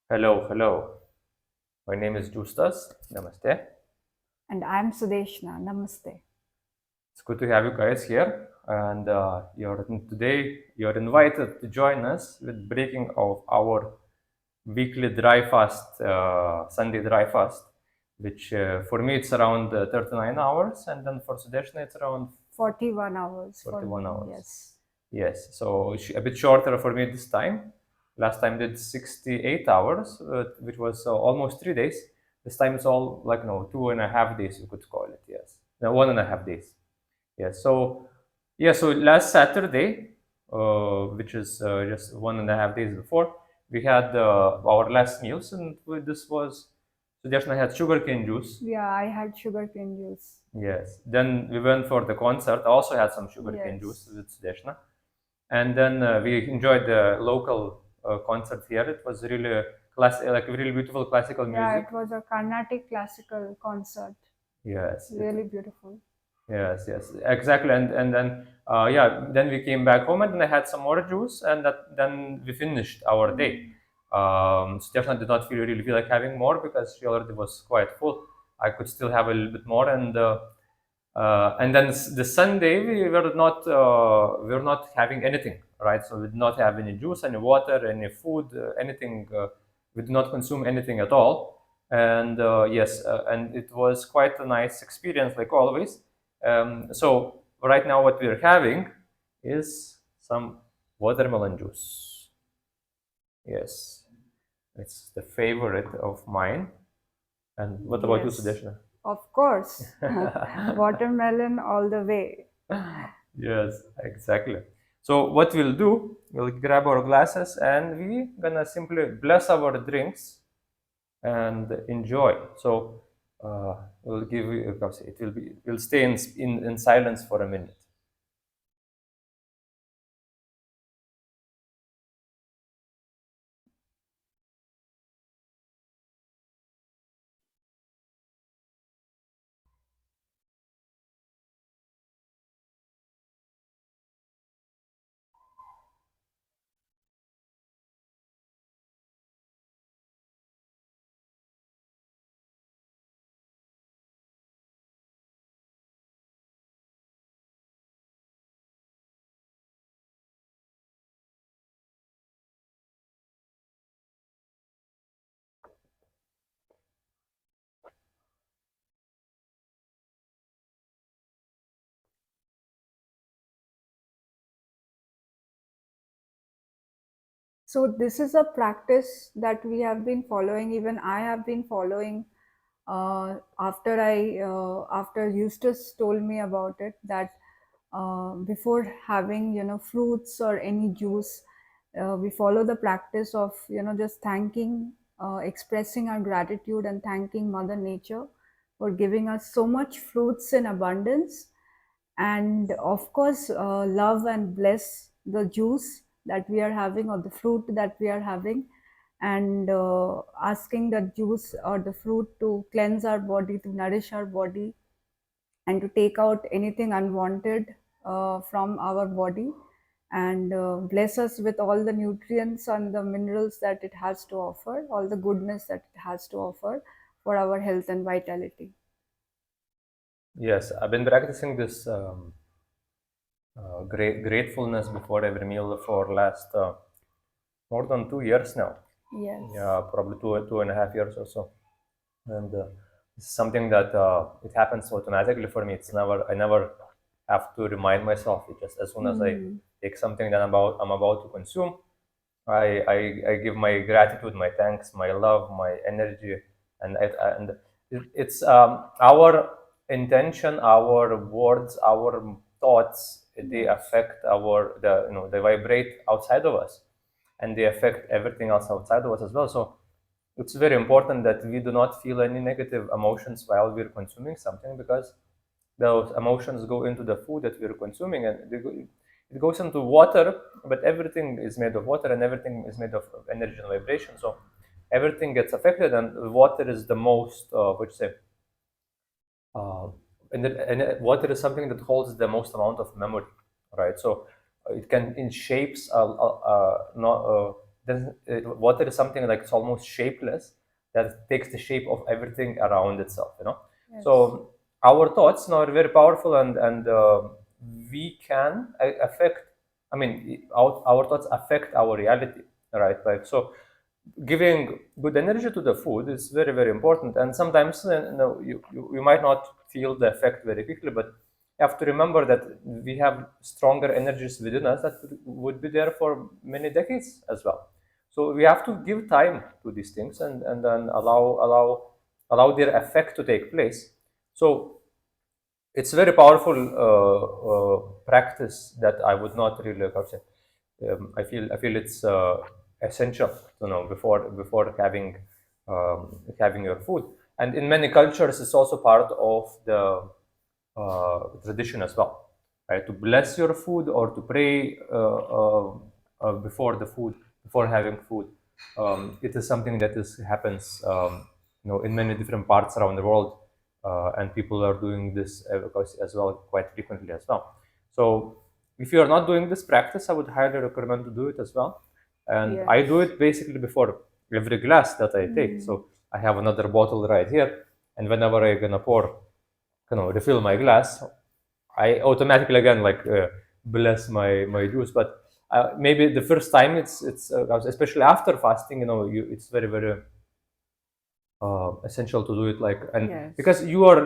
Hello, hello. My name is JuiceDas. Namaste. And I'm Sudeshna. Namaste. It's good to have you guys here. And today you're invited to join us with breaking of our weekly dry fast, Sunday dry fast, which for me it's around 39 hours, and then for Sudeshna it's around 41 hours for 41 me, hours. yes. Yes, so a bit shorter for me this time. Last time did 68 hours, which was almost 3 days. This time it's all like no 2.5 days, you could call it. Yes, no 1.5 days. Yes. So yeah. So last Saturday, which is just 1.5 days before, we had our last meals, and this was so Dashna had sugarcane juice. Yeah, I had sugarcane juice. Yes. Then we went for the concert. I also had some sugarcane juice Yes. with Sudeshna. And then we enjoyed the local concert here. It was really like really beautiful classical Yeah, music. it was a Carnatic classical concert. Yes, Really beautiful. yes, exactly. And then yeah, then we came back home and then I had some more juice, and then we finished our day. Stefan did not really feel like having more because she already was quite full. I could still have a little bit more, and then the Sunday we were not having anything, right? So we did not have any juice, any water, any food, anything. We did not consume anything at all, and yes, and it was quite a nice experience, like always. So right now, what we're having is some watermelon juice. Yes, it's the favorite of mine. And what about you, Yes, Sudeshna? of course. Watermelon all the way. Yes, exactly. So what we'll do, we'll grab our glasses and we gonna simply bless our drinks and enjoy. So we'll give you, it will be, we'll stay in silence for a minute. So this is a practice that we have been following. Even I have been following after Eustace told me about it, that before having fruits or any juice, we follow the practice of just thanking, expressing our gratitude and thanking Mother Nature for giving us so much fruits in abundance, and of course love and bless the juice that we are having or the fruit that we are having, and asking the juice or the fruit to cleanse our body, to nourish our body, and to take out anything unwanted from our body, and bless us with all the nutrients and the minerals that it has to offer, all the goodness that it has to offer for our health and vitality. Yes, I've been practicing this gratefulness before every meal for last more than 2 years now. Yes. Yeah, probably 2.5 years or so. And it's something that it happens automatically for me. I never have to remind myself. It just as soon as I Hmm. take something that I'm about to consume, I give my gratitude, my thanks, my love, my energy, and it's our intention, our words, our thoughts. They Yes. affect they vibrate outside of us, and they affect everything else outside of us as well. So it's very important that we do not feel any negative emotions while we're consuming something, because those emotions go into the food that we're consuming, and it goes into water, but everything is made of water and everything is made of energy and vibration. So everything gets affected, and water is the most, which say, uh, and water is something that holds the most amount of memory, right? So it shapes not. water is something like it's almost shapeless, that takes the shape of everything around itself, you know. Yes. So our thoughts now are very powerful, and we can affect. I mean, our thoughts affect our reality, right? Like, so giving good energy to the food is very, very important. And sometimes, you might not feel the effect very quickly, but you have to remember that we have stronger energies within us that would be there for many decades as well. So we have to give time to these things, and then allow their effect to take place. So it's a very powerful practice that I would not really, how to say, I feel it's essential to know before having your food. And in many cultures, it's also part of the tradition as well, right? To bless your food or to pray before the food, before having food. It is something that happens, in many different parts around the world, and people are doing this as well quite frequently as well. So if you are not doing this practice, I would highly recommend to do it as well. And I do Yes. it basically before every glass that I take. So I have another bottle right here, and whenever I'm gonna pour, refill my glass, I automatically again like bless my juice. But maybe the first time it's especially after fasting, it's very, very essential to do it, like, and Yes. because you are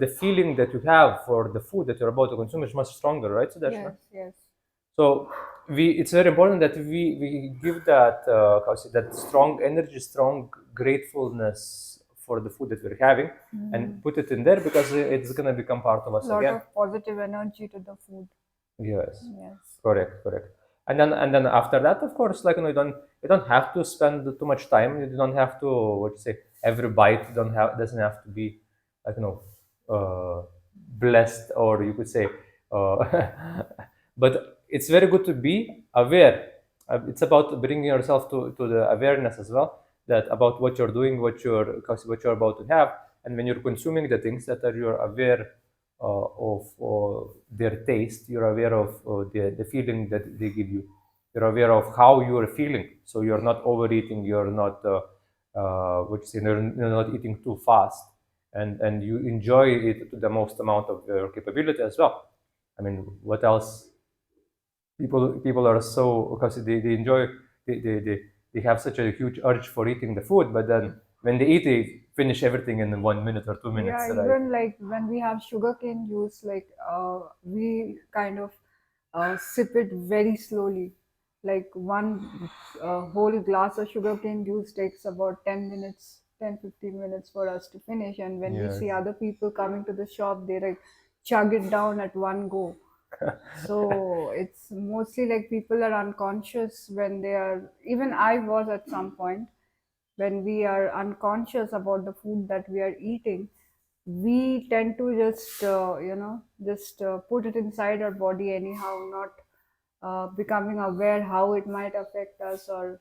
the feeling that you have for the food that you're about to consume is much stronger, right? So that's Yes. Yes. so it's very important that we give that how to say, that strong energy, strong gratefulness for the food that we're having, and put it in there, because it's gonna become part of us Lot again. of positive energy to the food. Yes, Yes. correct. And then after that, of course, like, you don't have to spend too much time. You don't have to, what you say, every bite don't have doesn't have to be, like, blessed, or you could say, but it's very good to be aware. It's about bringing yourself to the awareness as well, that about what you're doing, what you're about to have, and when you're consuming the things that are you're aware of their taste. You're aware of the feeling that they give you. You're aware of how you're feeling. So you're not overeating. You're not, you're not eating too fast, and you enjoy it to the most amount of your capability as well. I mean, what else? People are so, because they enjoy, they have such a huge urge for eating the food, but then when they eat, they finish everything in 1 minute or 2 minutes, Yeah, right? even like when we have sugarcane juice, like we kind of sip it very slowly. Like one whole glass of sugarcane juice takes about 10 minutes, 10-15 minutes for us to finish. And when we Yes. see other people coming to the shop, they like chug it down at one go. So it's mostly like people are unconscious when they are, even I was at some point, when we are unconscious about the food that we are eating, we tend to just put it inside our body anyhow, not becoming aware how it might affect us, or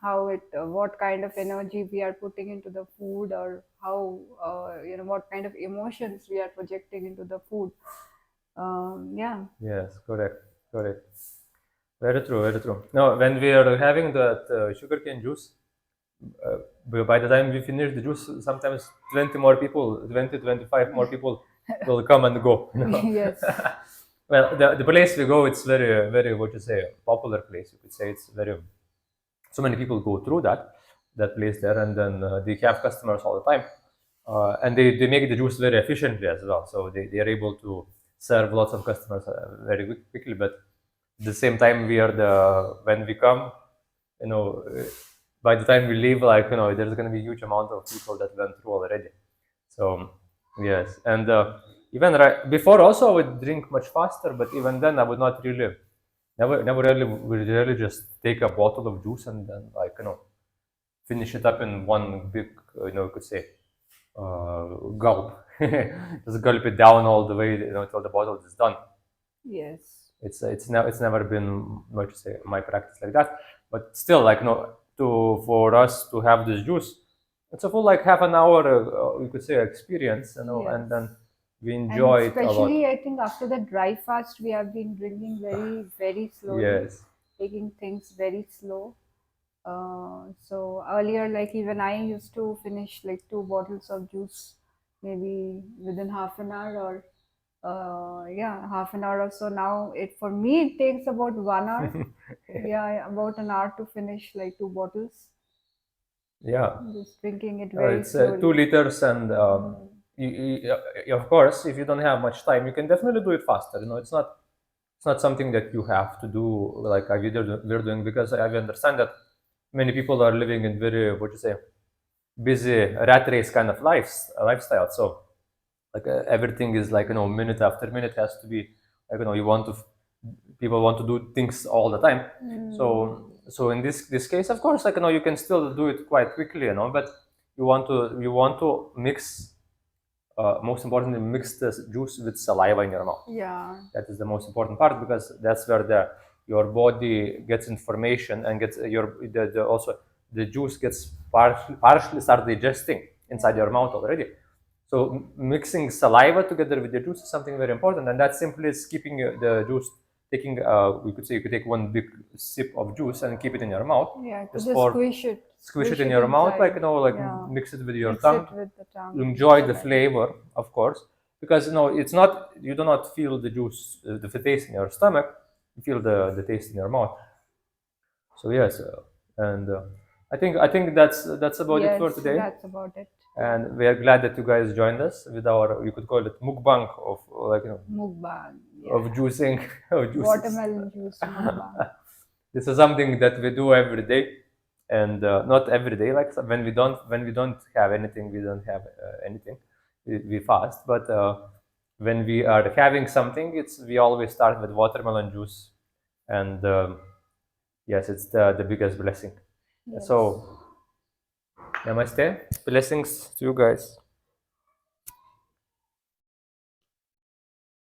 how it what kind of energy we are putting into the food, or how what kind of emotions we are projecting into the food. Yeah. Yes, correct. Very true, very true. No, when we are having that sugarcane juice, by the time we finish the juice, sometimes 25 more people will come and go. Yes. Well, the place we go, it's very, very, what you say, popular place. You could say it's very, so many people go through that place there, and then they have customers all the time, and they make the juice very efficiently as well. So they are able to serve lots of customers very quickly. But at the same time, when we come, you know, by the time we leave, like, there's going to be a huge amount of people that went through already. So yes, and even right before also I would drink much faster, but even then I would not really, never really would really just take a bottle of juice and then, like, finish it up in one big, you could say, gulp. Just gulp it down all the way, until the bottle is done. Yes. It's never been, what to say, my practice like that. But still, like, for us to have this juice, it's a full, like, half an hour, you could say, experience, and Yes. then we And enjoy it a lot. especially, I think after the dry fast, we have been drinking very, very slowly, Yes. taking things very slow. So earlier, like even I used to finish like 2 bottles of juice maybe within half an hour, or yeah, half an hour or so. Now it, for me, it takes about 1 hour. Yeah, about an hour to finish like 2 bottles. Yeah. Just drinking it very It's 2 liters, and slowly. of course, if you don't have much time, you can definitely do it faster. It's not something that you have to do like we're doing, because I understand that many people are living in very, what you say, busy rat race kind of lifestyle. So like everything is like, minute after minute has to be like, people want to do things all the time. So in this case, of course, like, you can still do it quite quickly, but you want to mix, most importantly, mix the juice with saliva in your mouth. Yeah. That is the most important part, because that's where your body gets information and gets also the juice gets partially start digesting inside your mouth already. So mixing saliva together with the juice is something very important, and that simply is keeping the juice, taking, we could say, you could take one big sip of juice and keep it in your mouth. Yeah, Just just for squish it in it your mouth, like, inside. like Yeah. mix it with your Mix tongue. it with the tongue. Enjoy the Saliva. flavor, of course, because it's not, you do not feel the juice, the taste in your stomach. You feel the taste in your mouth. So yes, and I think that's about it for Yes, today. that's about it. And we are glad that you guys joined us with our, you could call it mukbang of, like, Mukbang. of Yeah. juicing, of juices. Watermelon juice mukbang. This is something that we do every day, and not every day. Like, so when we don't have anything, we don't have anything. We fast, but when we are having something, we always start with watermelon juice, and yes, it's the biggest blessing. Yes. So namaste, blessings to you guys.